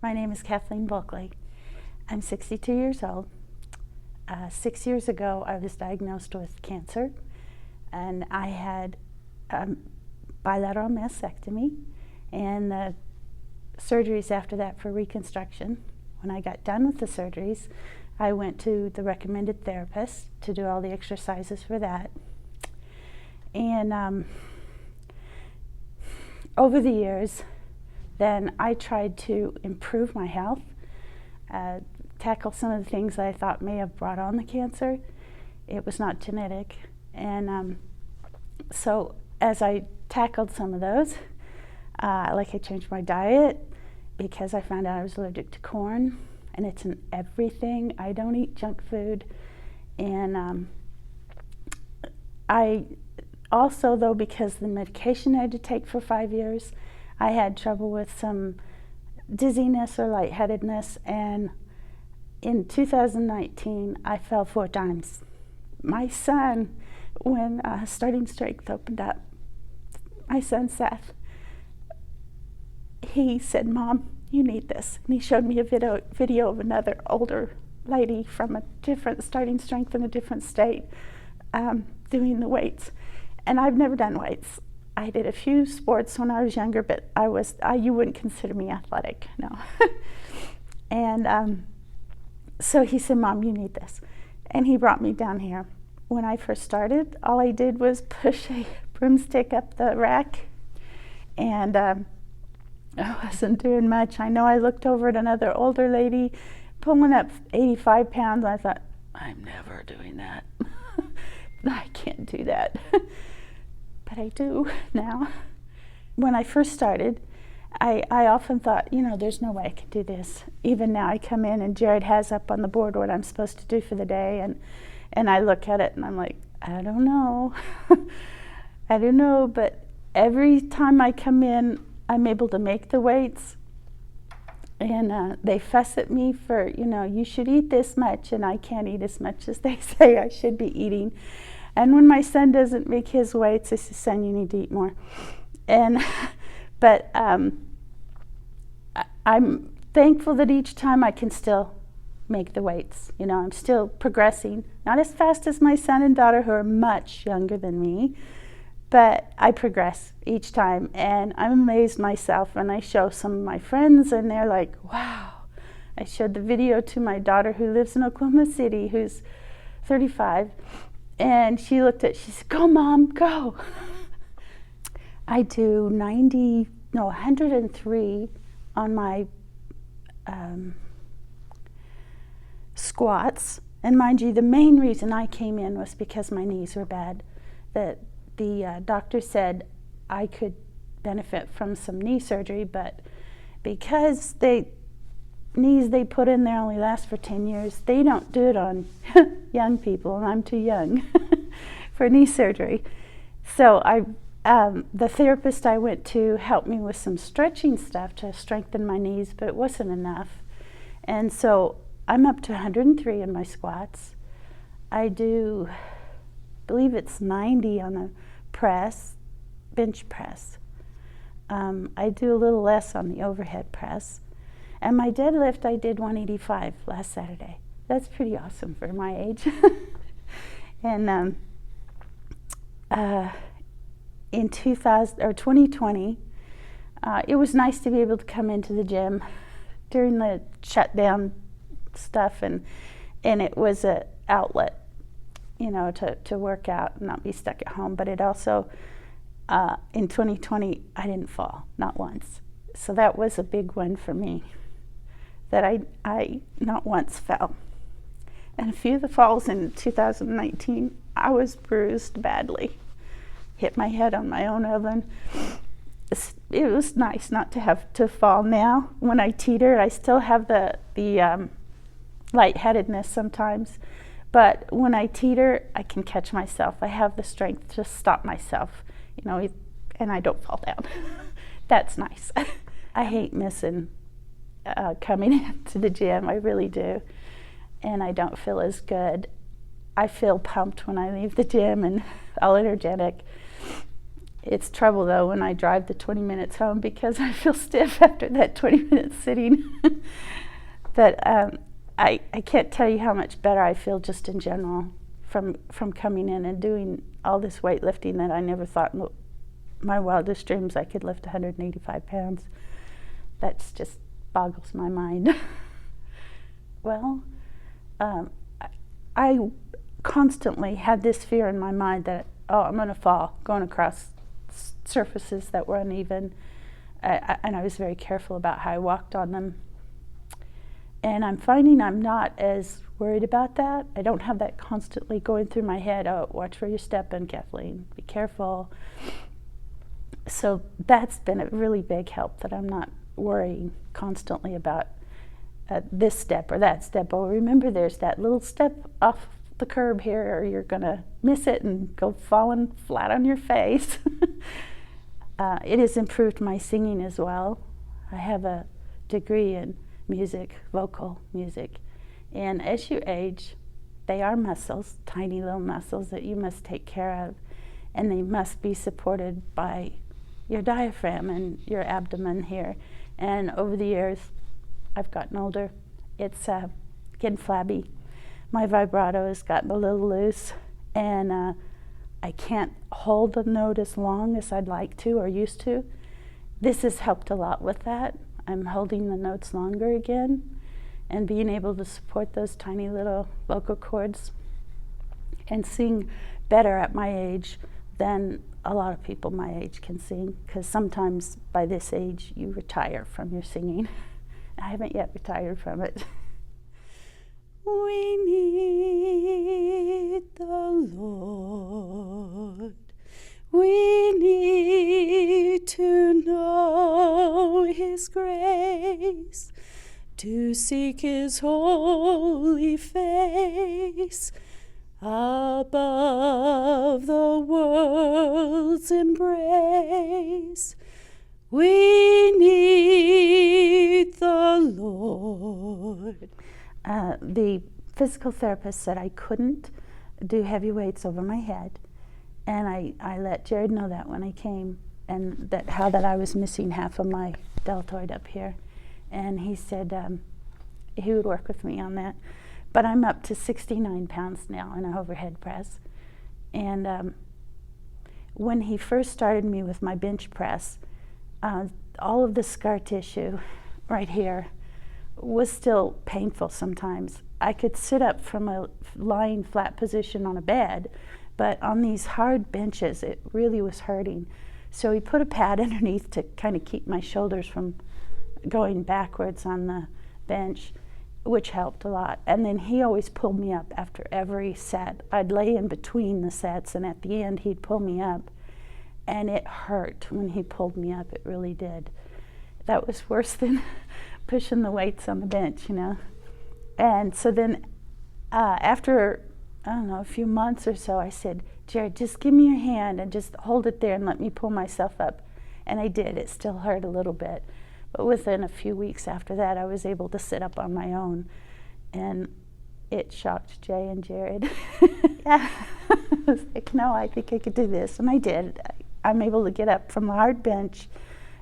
My name is Kathleen Bulkley. I'm 62 years old. 6 years ago, I was diagnosed with cancer, and I had bilateral mastectomy and the surgeries after that for reconstruction. When I got done with the surgeries, I went to the recommended therapist to do all the exercises for that. And over the years, then I tried to improve my health, tackle some of the things that I thought may have brought on the cancer. It was not genetic. And so as I tackled some of those, I changed my diet because I found out I was allergic to corn, and it's in everything. I don't eat junk food. And I also, though, because the medication I had to take for 5 years, I had trouble with some dizziness or lightheadedness, and in 2019, I fell 4 times. My son, when Starting Strength opened up, my son Seth, he said, "Mom, you need this." And he showed me a video of another older lady from a different Starting Strength in a different state doing the weights. And I've never done weights. I did a few sports when I was younger, but you wouldn't consider me athletic, no. And so he said, "Mom, you need this." And he brought me down here. When I first started, all I did was push a broomstick up the rack, and I wasn't doing much. I know I looked over at another older lady pulling up 85 pounds. I thought, I'm never doing that. I can't do that. But I do now. When I first started, I often thought, there's no way I can do this. Even now I come in and Jared has up on the board what I'm supposed to do for the day, and I look at it and I'm like, I don't know. I don't know, but every time I come in, I'm able to make the weights, and they fuss at me for, you should eat this much, and I can't eat as much as they say I should be eating. And when my son doesn't make his weights, I say, "Son, you need to eat more." But I'm thankful that each time I can still make the weights. I'm still progressing, not as fast as my son and daughter, who are much younger than me, but I progress each time, and I'm amazed myself when I show some of my friends, and they're like, wow. I showed the video to my daughter who lives in Oklahoma City, who's 35, and she said, "Go, Mom, go." I do 103 on my squats. And mind you, the main reason I came in was because my knees were bad. The doctor said I could benefit from some knee surgery, but because knees they put in there only last for 10 years, they don't do it on young people, and I'm too young for knee surgery. So the therapist I went to helped me with some stretching stuff to strengthen my knees, but it wasn't enough. And so I'm up to 103 in my squats. I believe it's 90 on a bench press. I do a little less on the overhead press. And my deadlift, I did 185 last Saturday. That's pretty awesome for my age. And in 2020, it was nice to be able to come into the gym during the shutdown stuff, and it was an outlet, to work out and not be stuck at home. But it also, in 2020, I didn't fall, not once. So that was a big one for me, that I not once fell. And a few of the falls in 2019, I was bruised badly. Hit my head on my own oven. It was nice not to have to fall. Now, when I teeter, I still have the lightheadedness sometimes. But when I teeter, I can catch myself. I have the strength to stop myself, and I don't fall down. That's nice. I hate missing coming into the gym. I really do. And I don't feel as good. I feel pumped when I leave the gym and all energetic. It's trouble though when I drive the 20 minutes home because I feel stiff after that 20 minutes sitting. But I can't tell you how much better I feel just in general from coming in and doing all this weightlifting that I never thought in my wildest dreams I could lift 185 pounds. That's just boggles my mind. Well, I constantly had this fear in my mind that, oh, I'm going to fall going across surfaces that were uneven, and I was very careful about how I walked on them. And I'm finding I'm not as worried about that. I don't have that constantly going through my head, oh, watch where you're stepping, Kathleen, be careful. So that's been a really big help, that I'm not worrying constantly about this step or that step. Oh, remember there's that little step off the curb here or you're going to miss it and go falling flat on your face. It has improved my singing as well. I have a degree in music, vocal music. And as you age, they are muscles, tiny little muscles that you must take care of. And they must be supported by your diaphragm and your abdomen here. And over the years, I've gotten older. It's getting flabby. My vibrato has gotten a little loose, and I can't hold the note as long as I'd like to or used to. This has helped a lot with that. I'm holding the notes longer again and being able to support those tiny little vocal cords and sing better at my age than a lot of people my age can sing, because sometimes by this age you retire from your singing. I haven't yet retired from it. We need the Lord. We need to know His grace, to seek His holy face above the world's embrace. We need the Lord. The physical therapist said I couldn't do heavy weights over my head, and I let Jared know that when I came, and that I was missing half of my deltoid up here, and he said he would work with me on that. But I'm up to 69 pounds now in an overhead press, and when he first started me with my bench press, all of the scar tissue right here was still painful sometimes. I could sit up from a lying flat position on a bed, but on these hard benches it really was hurting. So he put a pad underneath to kind of keep my shoulders from going backwards on the bench, which helped a lot. And then he always pulled me up after every set. I'd lay in between the sets, and at the end he'd pull me up. And it hurt when he pulled me up, it really did. That was worse than pushing the weights on the bench, you know. And so then after, I don't know, a few months or so, I said, Jared, just give me your hand and just hold it there and let me pull myself up. And I did. It still hurt a little bit. But within a few weeks after that, I was able to sit up on my own. And it shocked Jay and Jared. Yeah. I was like, no, I think I could do this. And I did. I'm able to get up from the hard bench,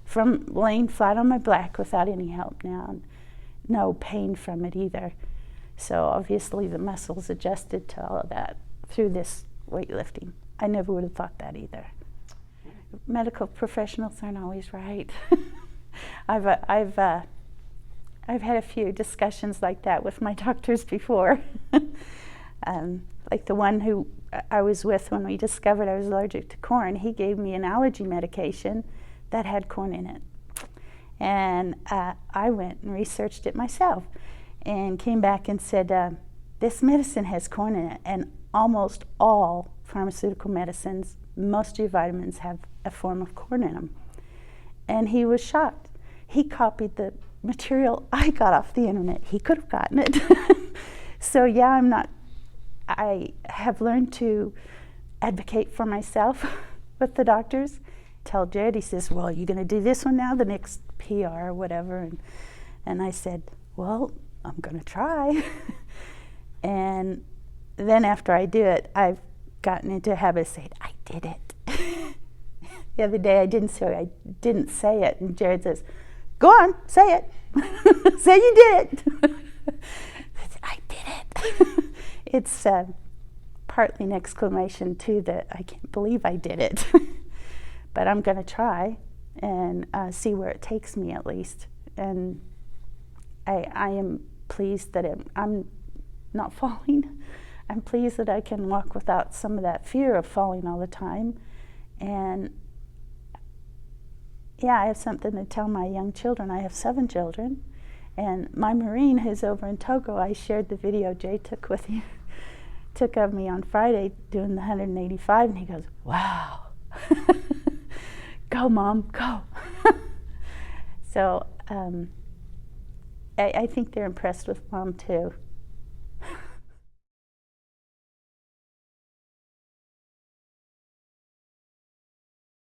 from laying flat on my back without any help now. And no pain from it either. So obviously the muscles adjusted to all of that through this weightlifting. I never would have thought that either. Medical professionals aren't always right. I've had a few discussions like that with my doctors before. Like the one who I was with when we discovered I was allergic to corn, he gave me an allergy medication that had corn in it. And I went and researched it myself and came back and said, this medicine has corn in it, and almost all pharmaceutical medicines, most of your vitamins have a form of corn in them. And he was shocked. He copied the material I got off the internet. He could have gotten it. So yeah, I have learned to advocate for myself with the doctors. Tell Jared, he says, well, are you going to do this one now, the next PR or whatever? And I said, well, I'm going to try. And then after I do it, I've gotten into a habit of saying, I did it. The other day I didn't say it, and Jared says, "Go on, say it. Say you did it." I did it. It's partly an exclamation too that I can't believe I did it. But I'm going to try and see where it takes me at least. And I am pleased that I'm not falling. I'm pleased that I can walk without some of that fear of falling all the time. And yeah, I have something to tell my young children. I have 7 children. And my Marine, who's over in Togo, I shared the video Jay took of me on Friday doing the 185, and he goes, "Wow." Go, Mom, go. So I think they're impressed with Mom too.